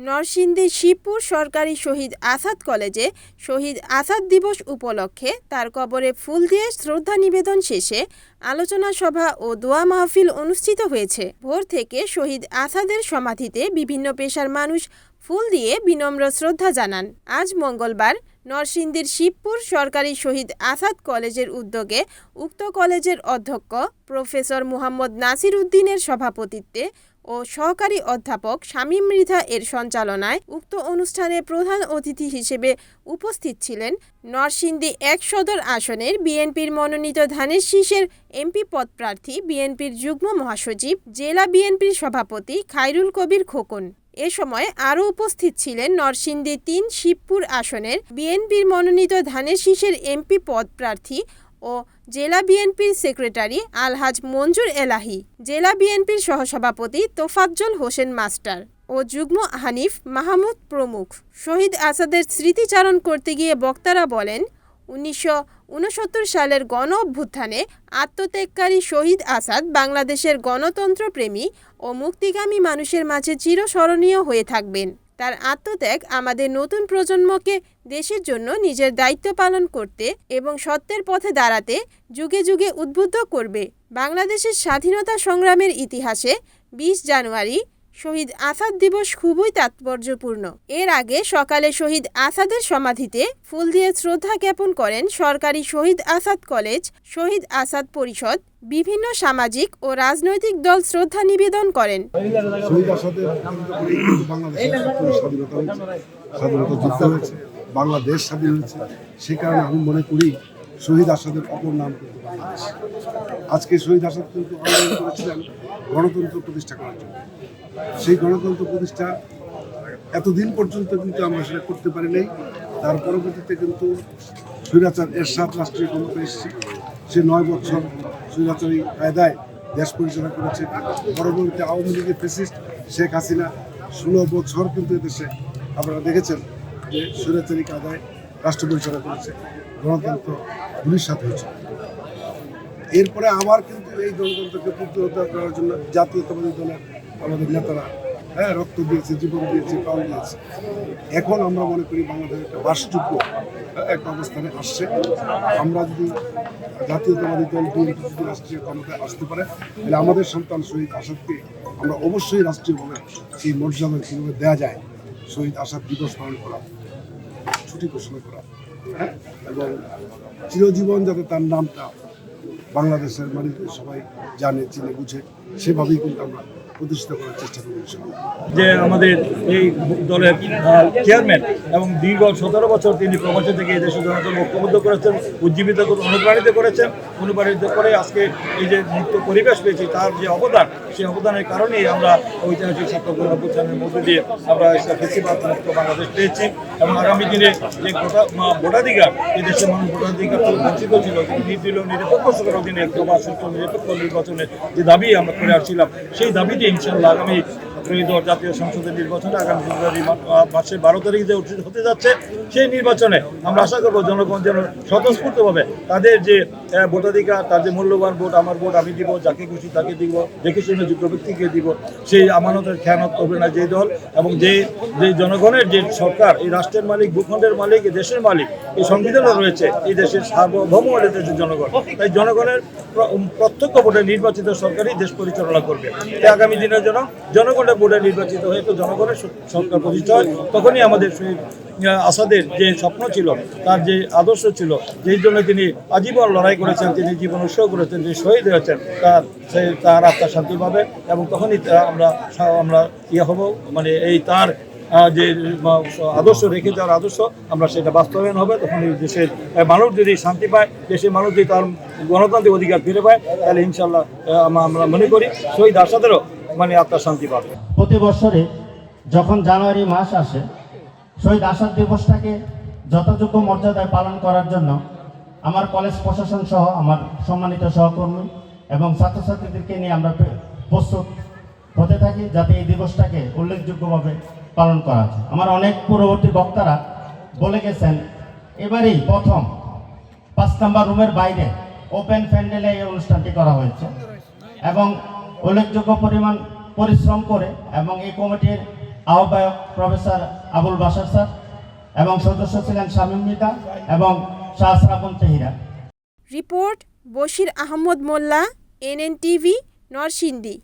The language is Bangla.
নরসিংদী শিবপুর সরকারি শহীদ আসাদ কলেজে শহীদ আসাদ দিবস উপলক্ষে তার কবরে ফুল দিয়ে শ্রদ্ধা নিবেদন শেষে আলোচনা সভা ও দোয়া মাহফিল অনুষ্ঠিত হয়েছে। ভোর থেকে শহীদ আসাদের সমাধিতে বিভিন্ন পেশার মানুষ ফুল দিয়ে বিনম্র শ্রদ্ধা জানান। আজ মঙ্গলবার নরসিংদীর শিবপুর সরকারি শহীদ আসাদ কলেজের উদ্যোগে উক্ত কলেজের অধ্যক্ষ প্রফেসর মোহাম্মদ নাসির উদ্দিনের সভাপতিত্বে ও সহকারী অধ্যাপক শামীম মৃধা এর সঞ্চালনায় উক্ত অনুষ্ঠানে প্রধান অতিথি হিসেবে উপস্থিত ছিলেন নরসিংদী ১ সদর আসনের বিএনপির মনোনীত ধানের শীষের এমপি পদপ্রার্থী বিএনপির যুগ্ম মহাসচিব জেলা বিএনপির সভাপতি খায়রুল কবির খোকন। এ সময় আরও উপস্থিত ছিলেন নরসিংদী ৩ শিবপুর আসনের বিএনপির মনোনীত ধানের শীষের এমপি পদপ্রার্থী ও জেলা বিএনপির সেক্রেটারি আলহাজ মঞ্জুর এলাহি, জেলা বিএনপির সহসভাপতি তোফাজ্জল হোসেন মাস্টার ও যুগ্ম হানিফ মাহমুদ প্রমুখ। শহীদ আসাদের স্মৃতিচারণ করতে গিয়ে বক্তারা বলেন, ১৯৬৯ সালের গণ অভ্যুত্থানে আত্মত্যাগকারী শহীদ আসাদ বাংলাদেশের গণতন্ত্রপ্রেমী ও মুক্তিগামী মানুষের মাঝে চিরস্মরণীয় হয়ে থাকবেন। তার আত্মত্যাগ আমাদের নতুন প্রজন্মকে দেশের জন্য নিজের দায়িত্ব পালন করতে এবং সত্যের পথে দাঁড়াতে যুগে যুগে উদ্বুদ্ধ করবে। বাংলাদেশের স্বাধীনতা সংগ্রামের ইতিহাসে ২০ জানুয়ারি শহীদ আসাদ দিবস খুবই তাৎপর্যপূর্ণ। এর আগে সকালে শহীদ আসাদের সমাধিতে ফুল দিয়ে শ্রদ্ধা জ্ঞাপন করেন সরকারি শহীদ আসাদ কলেজ, শহীদ আসাদ পরিষদ, বিভিন্ন সামাজিক ও রাজনৈতিক দল শ্রদ্ধা নিবেদন করেন। বাংলাদেশ স্বাধীন হয়েছে, সে কারণে আমি মনে করি শহীদ আসাদের অপর নাম কিন্তু বাংলাদেশ। আজকে শহীদ আসাদ কিন্তু আন্দোলন করেছিলেন গণতন্ত্র প্রতিষ্ঠা করার জন্য। সেই গণতন্ত্র প্রতিষ্ঠা এতদিন পর্যন্ত কিন্তু আমরা সেটা করতে পারি নাই। তার পরবর্তীতে কিন্তু স্বৈরাচার এরশাদ রাষ্ট্রীয় ক্ষমতা এসেছে। সে ৯ বছর স্বৈরাচারী কায়দায় দেশ পরিচালনা করেছে। পরবর্তীতে আওয়ামী লীগের ফ্যাসিস্ট শেখ হাসিনা ১৬ বছর কিন্তু এদেশে আপনারা দেখেছেন যে স্বৈরাচারী কায়দায় রাষ্ট্র পরিচালনা করেছে, গণতন্ত্র ধূলিসাৎ হয়েছে। এরপরে আবার কিন্তু এই গণতন্ত্রকে পুনরুদ্ধার করার জন্য জাতীয়তাবাদী দলের আমাদের নেতারা রক্ত দিয়েছে, জীবন দিয়েছে, প্রাণ দিয়েছে। এখন আমরা মনে করি বাংলাদেশ একটা বাসযোগ্য একটা অবস্থানে আসছে। আমরা যদি জাতীয়তাবাদী দল বিএনপি যদি রাষ্ট্রীয় ক্ষমতায় আসতে পারে, তাহলে আমাদের সন্তান শহীদ আসাদকে আমরা অবশ্যই রাষ্ট্রীয়ভাবে সেই মর্যাদা কীভাবে দেওয়া যায়, শহীদ আসাদ দিবস পালন করা, ছুটি ঘোষণা করা, এবং চিরজীবন যাতে তার নামটা বাংলাদেশের মানুষ সবাই জানে, চিনে, বুঝে, সেভাবেই কিন্তু আমরা প্রতিষ্ঠিত করার চেষ্টা করব। যে আমাদের এই দলের চেয়ারম্যান এবং দীর্ঘ ১৭ বছর তিনি প্রবাসী থেকে এই দেশের জনগণ ঐক্যবদ্ধ করেছেন, উজ্জীবিত করে অনুপ্রাণিত করেছেন। অনুপ্রাণিত করে আজকে এই যে মুক্ত পরিবেশ পেয়েছি, তার যে অবদান, সেই অবদানের কারণেই আমরা ঐতিহাসিক ছাত্র অভ্যুত্থানের মধ্যে দিয়ে আমরা একটা ফেসিবাদ মুক্ত বাংলাদেশ পেয়েছি। এবং আগামী দিনে যে ভোটাধিকার, এই দেশের মানুষ ভোটাধিকার থেকে বঞ্চিত ছিল, নির্দলীয় নিরপেক্ষ সরকারের অধীনে সুষ্ঠু নিরপেক্ষ নির্বাচনের যে দাবি আমরা করে আসছিলাম, সেই দাবিটি ইনশাআল্লাহ আগামী ত্রয়োদশ জাতীয় সংসদের নির্বাচনে আগামী ফেব্রুয়ারি মাসের 12 তারিখে যে অনুষ্ঠিত হতে যাচ্ছে, সেই নির্বাচনে আমরা আশা করবো জনগণ যেন স্বতঃস্ফূর্তভাবে তাদের যে ভোটাধিকার, তার যে মূল্যবান ভোট, আমার ভোট আমি দিব, যাকে খুশি তাকে দিব, দেখে শুনে যোগ্য ব্যক্তিকে দিব, সেই আমানতের খেয়ানত করবে না যে দল। এবং যে জনগণের যে সরকার, এই রাষ্ট্রের মালিক, ভূখণ্ডের মালিক, এই দেশের মালিক, এই সংবিধানও রয়েছে, এই দেশের সার্বভৌম দেশের জনগণ। তাই জনগণের প্রত্যক্ষ ভোটে নির্বাচিত সরকারই দেশ পরিচালনা করবে। তাই আগামী দিনের জন্য জনগণের ভোটে নির্বাচিত হয়ে তো জনগণের সরকার প্রতিষ্ঠা হয়, তখনই আমাদের আসাদের যে স্বপ্ন ছিল, তার যে আদর্শ ছিল, যেই জন্য তিনি আজীবন লড়াই করেছেন, তিনি জীবন উৎসর্গ করেছেন, যে শহীদ হয়েছেন, তার আত্মার শান্তি পাবে। এবং তখনই আমরা হব, মানে এই তার যে আদর্শ রেখে যাওয়ার আদর্শ, আমরা সেটা বাস্তবায়ন হবে। তখন এই দেশের মানুষ যদি শান্তি পায়, দেশের মানুষ যদি তার গণতান্ত্রিক অধিকার ফিরে পায়, তাহলে ইনশাল্লাহ আমরা মনে করি শহীদ আসাদেরও মানে আত্মার শান্তি পাবে। প্রতি বছরে যখন জানুয়ারি মাস আসে, শহীদ আসাদ দিবসটাকে যথাযোগ্য মর্যাদায় পালন করার জন্য আমার কলেজ প্রশাসন সহ আমার সম্মানিত সহকর্মী এবং ছাত্রছাত্রীদেরকে নিয়ে আমরা প্রস্তুত হতে থাকি, যাতে এই দিবসটাকে উল্লেখযোগ্যভাবে পালন করা যায়। আমার অনেক পূর্ববর্তী বক্তারা বলে গেছেন, এবারেই প্রথম ৫ নম্বর রুমের বাইরে ওপেন প্যান্ডেলে এই অনুষ্ঠানটি করা হয়েছে, এবং উল্লেখযোগ্য পরিমাণ পরিশ্রম করে এবং এই কমিটির আহ্বায়ক প্রফেসর আবুল বাশার স্যার এবং সদস্য ছিলেন শামীম মৃধা এবং শাহ শ্রাবণ তেহিরা। রিপোর্ট বশির আহমদ মোল্লা, NNTV, নরসিংদী।